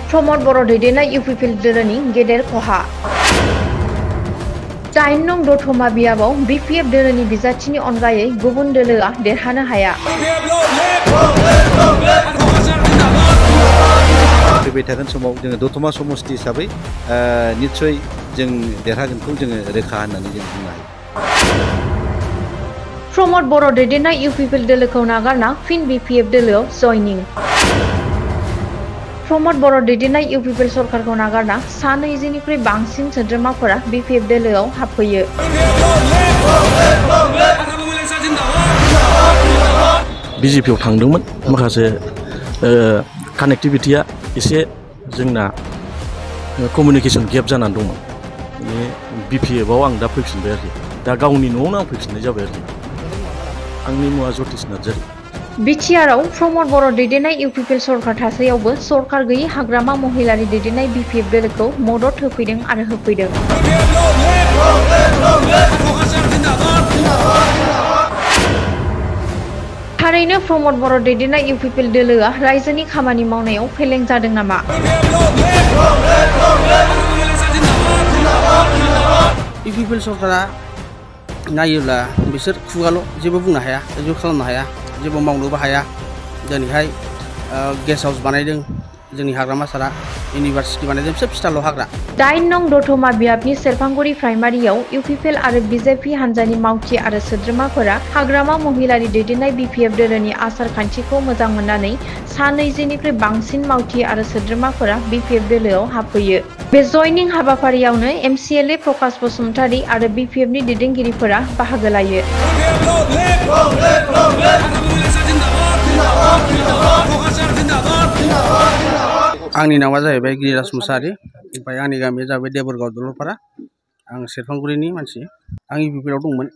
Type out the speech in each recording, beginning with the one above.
प्रमद बर' दैदेननाय UPPL दोलोनि गेदेर खहा। 8 नं दतमा बियाबाव बिपिएफ दोलोनि बिजाथिनि अनगायै गुबुन दोलोआ देरहानो हाया। फैबाय थागोन समाव जोङो दतमा समष्टि हिसाबै निश्चय जों देरहागोनखौ जोङो रोखा होननानै जों बुंनो हायो। प्रमद बर' दैदेननाय इउपिपिएल दोलोखौ नागारना फिन बिपिएफ दोलोआव जयनिं। प्रमद बर' दैदेननाय इउपिपिएल सरकारखौ नागारना सा 20निख्रुइ बांसिन सोद्रोमाफोरा बिपिएफ दोलोआव हाबफैयो। बिजेपिआव थांदोंमोन माखासे कानेक्टिभिटिया एसे जोंना कमिउनिकेशन गेप जानानै दंमोन। बिपिएफआव आं दा फैफिनबाय आरोखि दा गावनि न'आवनो आं फैफिननाय जाबाय आरोखि। आंनि मुङा जतिस नार्जारि। बिटिआरआव प्रमद बर' दैदेननाय इउपिपिएल सरकार थासेयावबो सरकार गैयै हाग्रामा महिलारि दैदेननाय बिपिएफ दोलोखौ मदद होफैदों आरो होफैदों। थारैनो प्रमद बर' दैदेननाय इउपिपिएल दोलोआ रायजोनि खामानि मावनायाव फेलें जादों नामा? इउपिपिएल सरकारा नायोब्ला बिसोर खुगाल' जेबो बुंनो हाया, जेबो खालामनो हाया, जेबो मावनोबो हाया। दिनैहाय गेस्ट हाउस बानायदों जोंनि हाग्रामा सारा, इउनिभार्सिटि बानायदों, फिसा फिसाल' हाग्रा। 8 नं दतमा बियाबनि सेरफांगुरि प्राइमारियाव इउपिपिएल आरो बिजेपि हान्जानि मावथि आरो सोद्रोमाफोरा हाग्रामा महिलारि दैदेननाय बिपिएफ दोलोनि आसार खान्थिखौ मोजां मोननानै सा 20निख्रुइ बांसिन मावथि आरो सोद्रोमाफोरा बिपिएफ दोलोआव हाबफैयो। बे जयनिं हाबाफारियावनो एमसिएलए प्रकाश बसुमतारी आरो बिपिएफनि दैदेनगिरिफोरा बाहागो लायो। आंनि नामा जाहैबाय गिरिराज मुसाहारि, ओमफ्राय आंनि गामिया जाबाय देबोरगाव दलपारा। आं सेरफांगुरिनि मानसि। आं इउपिपिएलआव दंमोन।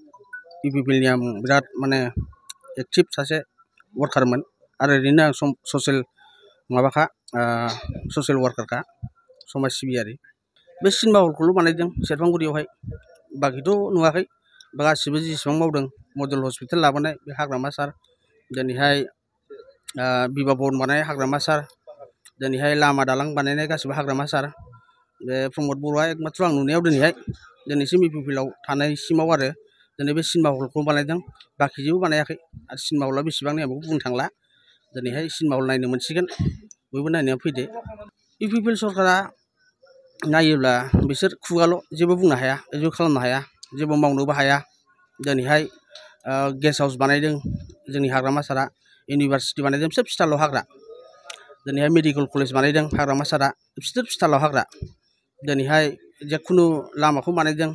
इउपिपिएलनि आं बिराद माने एक्टिभ सासे वार्कारमोन आरो ओरैनो आं ससियेल माबाखा ससियेल वार्कारखा, समाज सिबियारि। बे सिनेमा हलखौल' बानायदों सेरफांगुरियावहाय, बाखिथ' नुवाखै। गासिबो जेसेबां मावदों मडेल हस्पिटाल लाबोनाय बे हाग्रामा सार, दिनैहाय बिबा भवन बानायनाय हाग्रामा सार, दिनैहाय लामा दालां बानायनाय गासिबो हाग्रामा सार। बे प्रमद बर'आ एकमात्र आं नुनायाव दिनैसिम इउपिपिएलआव थानायसिमाव आरो दिनै बे सिनेमा हलखौ बानायदों, बाखि जेबो बानायाखै। आरो सिनेमा हलआ बेसेबां आं बेखौ बुंनो थांला। दिनैहाय सिनेमा हल नायनो मोनसिगोन, बयबो नायनायाव फैदो। इउपिपिएल सरकारा नायोब्ला बिसोर खुगाल' जेबो बुंनो हाया, जेबो खालामनो हाया, जेबो मावनोबो हाया। दिनैहाय गेस्ट हाउस बानायदों जोंनि हाग्रामा सारा, इउनिभार्सिटि बानायदों, फिसा फिसाल' हाग्रा। दिनैहाय मेडिकेल कलेज बानायदों हाग्रामा सारा, फिसाल' हाग्रा। दिनैहाय जिखुनु लामाखौ बानायदों,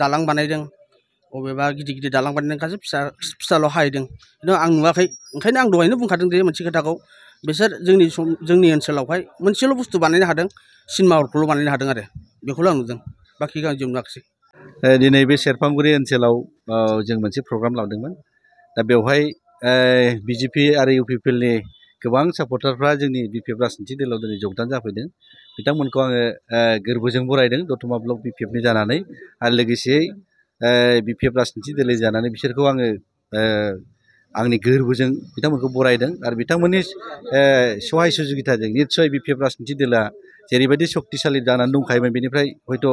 दालां बानायदों, बबेबा गिदिर गिदिर दालां बानायदों, गासैबो फिसाल' हाहैदों। खिन्थु आं नुवाखै, ओंखायनो आं दहायनो बुंखादों जे मोनसे खोथाखौ, बिसोर जोंनि ओनसोलावहाय मोनसेल' बुस्थु बानायनो हादों, सिनेमा हलखौल' बानायनो हादों आरो बेखौल' आं नुदों, बाखि आं जेबो नुवाखिसै। दिनै बे सेरफांगुरि ओनसोलाव जों मोनसे प्रग्राम लादोंमोन। दा बेवहाय बिजेपि आरो इउपिपिएलनि गोबां सापर्टारफ्रा जोंनि बिपिएफ राजनिथि दोलोआव दिनै जगदान जाफैदों। बिथांमोनखौ आङो गोरबोजों बरायदों दतमा ब्लक बिपिएफनि जानानै, आरो लोगोसेयै बिपिएफ राजनिथि दोलो जानानै बिसोरखौ आङो आंनि गोरबोजों बिथांमोनखौ बरायदों। आरो बिथांमोननि सहाय सुजुगिथाजों निस्सय बिपिएफ राजनिथि दोलोआ जेरैबायदि सक्तिशालि जानानै दंखायोमोन, बेनिफ्राय हयथ'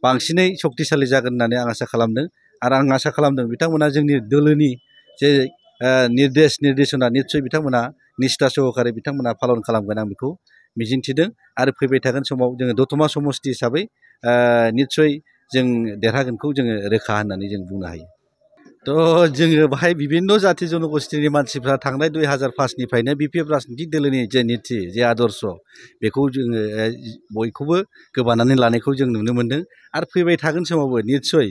बांसिनै सक्तिशालि जागोन होननानै आं आसा खालामदों। आरो आं आसा खालामदों बिथांमोना जोंनि दोलोनि जे निर्देशना निस्सय बिथांमोना निष्ठा सहकारै बिथांमोना पालन खालामगोन, आं बेखौ मिजिंथिदों। आरो फैबाय थागोन समाव जोङो दतमा समष्टि हिसाबै निस्सय जों देरहागोनखौ जोङो रोखा होननानै जों बुंनो हायो। थ' जोङो बाहाय बिभिन्न जाथि जनगोष्ठीनि मानसिफ्रा थांनाय 2005निफ्रायनो बिपिएफ राजनिथि दोलोनि जे निति, जे आदर्श, बेखौ जोङो बयखौबो गोबानानै लानायखौ जों नुनो मोन्दों। आरो फैबाय थागोन समावबो निस्सय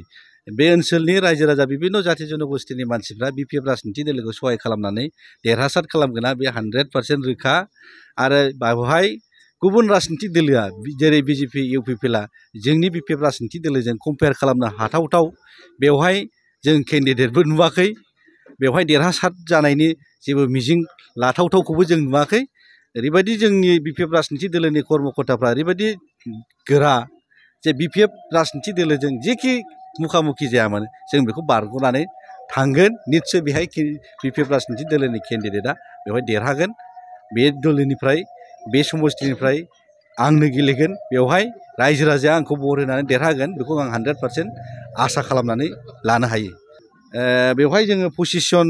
बे ओनसोलनि रायजो राजा बिभिन्न जाथि जनगोष्ठीनि मानसिफ्रा बिपिएफ राजनिथि दोलोखौ सहाय खालामनानै देरहासार खालामगोना बे 100% रोखा। आरो बेवहाय गुबुन राजनिथि दोलोआ जेरै बिजेपि इउपिपिएलआ जोंनि बिपिएफ राजनिथि दोलोजों कम्पेयार खालामनो हाथावथाव बेवहाय जों केन्डिडेटबो नुवाखै, बेवहाय देरहासार जानायनि जेबो मिजिं लाथावथावखौबो जों नुवाखै। ओरैबायदि जोंनि बिपिएफ राजनिथि दोलोनि कर्मकर्ताफ्रा ओरैबायदि गोरा जे बिपिएफ राजनिथि दोलोजों जेखि मुखामुखि जाया मानो जों बेखौ बारग'नानै थांगोन। निस्सय बेहाय बिपिएफ राजनिथि दोलोनि केन्डिडेटआ बेवहाय देरहागोन। बे दोलोनिफ्राय, बे समष्टिनिफ्राय आंनो गेलेगोन बेवहाय रायजो राजाया आंखौ भट होनानै देरहागोन बेखौ आं 100% आसा खालामनानै लानो हायो। बेवहाय जोङो पजिसन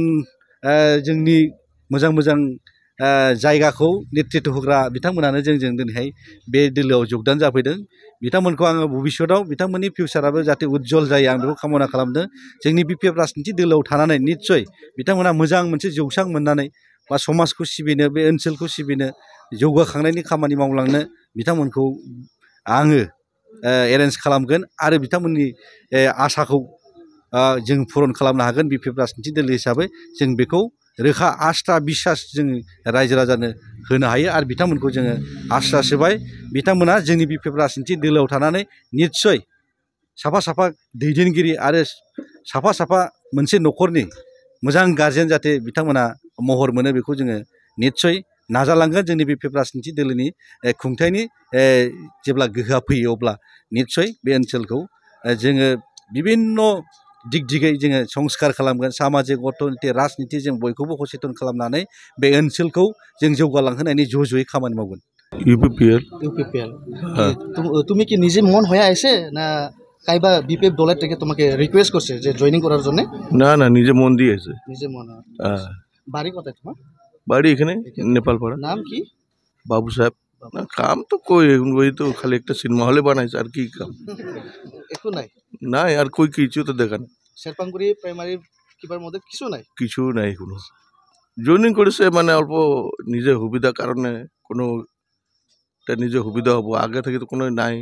जोंनि मोजां मोजां जायगाखौ नेतृत्व होग्रा बिथांमोनानो जोंजों दिनैहाय बे दोलोआव जगदान जाफैदों। बिथांमोनखौ आङो भबिष्यतआव बिथांमोननि फिउचाराबो जाहाथे उज्जवल जायो आं बेखौ कामना खालामदों। जोंनि बिपिएफ राजनिति दोलोआव थानानै निस्सय बिथांमोना मोजां मोनसे जौसां मोननानै बा समाजखौ सिबिनो बे ओनसोलखौ सिबिनो जौगाखांनायनि खामानि मावलांनो बिथांमोनखौ आङो एरेन्ज खालामगोन आरो बिथांमोननि आसाखौ जों पुरन खालामनो हागोन। बिपिएफ राजनिति दोलो हिसाबै जों बेखौ रोखा आस्था बिसास जों रायजो राजानो होनो हायो आरो बिथांमोनखौ जोङो आसा सोबाय बिथांमोना जोंनि बिपिएफ राजनिति दोलोआव थानानै निस्सय साफा साफा दैदेनगिरि आरो साफा साफा मोनसे न'खरनि मोजां गारजेन जाहाथे बिथांमोना महर मोनो बेखौ जोङो निस्सय नाजालांगोन। जोंनि बिपिएफ राजनिति दोलोनि खुंथायनि जेब्ला गोहोआ फैयो अब्ला निस्सय बे ओनसोलखौ जोङो बिभिन्न दिग दिगै जोङो संस्कार खालामगोन। सामाजिक अर्थनिति राजनिति जों बयखौबो सचेतन खालामनानै बे ओनसोलखौ जों जौगालांहोनायनि ज'यै खामानि मावगोन। ইউপিপিএল তুমি কি নিজে মন হয়ে আইছে না কাইবা বিপিএফ দলের থেকে তোমাকে রিকোয়েস্ট করছে যে জয়েনিং করার জন্য? না না নিজে মন দিয়েছে। নিজে মন বাড়ি কোথায় তোমার? বাড়ি এখানে নেপালপাড়া। নাম কি? বাবু সাহেব। না কাম তো কই ওই তো খালি একটা সিনেমা হলে বানাইছে আর কি কাম একটু নাই না আর কই কিছু তো দেখা নেই। শেরপাঙ্গুড়ি প্রাইমারি কিবার মধ্যে কিছু নাই? কিছু নাই কোনো। জয়েনিং করেছে মানে অল্প নিজের সুবিধার কারণে কোনো নিজের সুবিধা হবো আগে থেকে তো কোনো নাই।